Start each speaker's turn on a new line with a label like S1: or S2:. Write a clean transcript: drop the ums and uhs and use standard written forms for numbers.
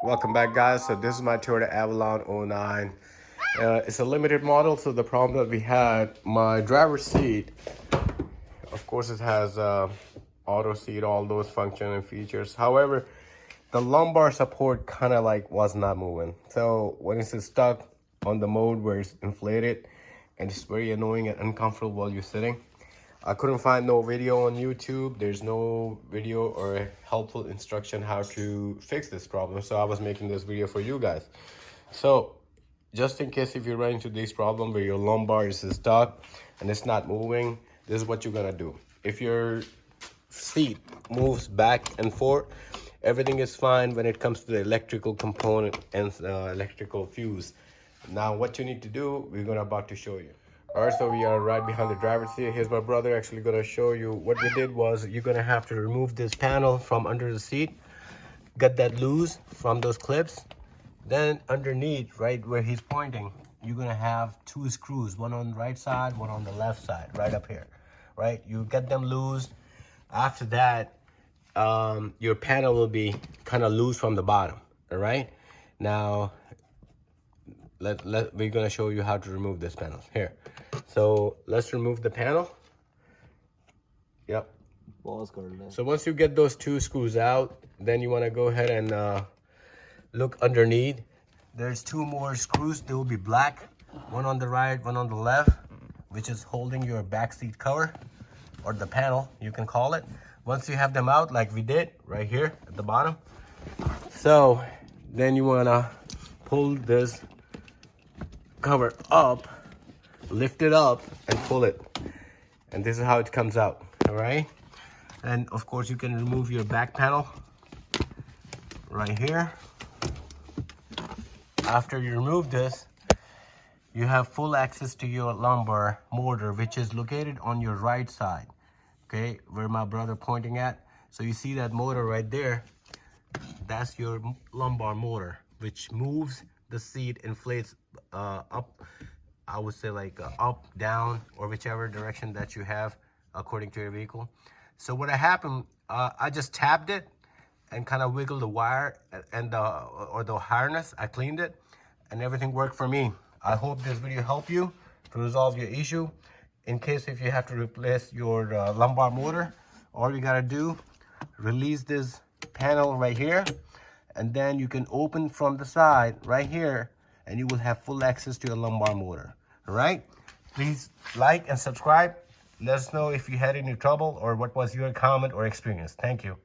S1: Welcome back, guys. So this is my Toyota Avalon '09. It's a limited model, so the problem that we had, my driver's seat, of course it has auto seat, all those function and features. However, the lumbar support kind of like was not moving. So when it's stuck on the mode where it's inflated, and it's very annoying and uncomfortable while you're sitting. I couldn't find no video on YouTube. There's no video or helpful instruction how to fix this problem. So I was making this video for you guys. So just in case if you run into this problem where your lumbar is stuck and it's not moving, this is what you're gonna do. If your seat moves back and forth, everything is fine when it comes to the electrical component and electrical fuse. Now what you need to do, we're about to show you. All right, so we are right behind the driver's seat. Here's my brother actually gonna show you. What we did was, you're gonna have to remove this panel from under the seat, get that loose from those clips. Then underneath, right where he's pointing, you're gonna have two screws, one on the right side, one on the left side, right up here, right? You get them loose. After that, your panel will be kind of loose from the bottom, all right? Now, we're gonna show you how to remove this panel here. So let's remove the panel. Yep. So once you get those two screws out, then you want to go ahead and look underneath. There's two more screws. They will be black, one on the right, one on the left, which is holding your back seat cover, or the panel, you can call it. Once you have them out, like we did right here at the bottom, so then you want to pull this cover up, lift it up and pull it, and this is how it comes out. All right, and of course you can remove your back panel right here. After you remove this, you have full access to your lumbar motor, which is located on your right side, okay, where my brother pointing at. So you see that motor right there, that's your lumbar motor, which moves the seat, inflates up, I would say like up, down, or whichever direction that you have according to your vehicle. So what happened, I just tapped it and kind of wiggled the wire and the harness. I cleaned it and everything worked for me. I hope this video helped you to resolve your issue. In case if you have to replace your lumbar motor, all you gotta do, release this panel right here, and then you can open from the side right here, and you will have full access to your lumbar motor. All right, please like and subscribe. Let us know if you had any trouble or what was your comment or experience. Thank you.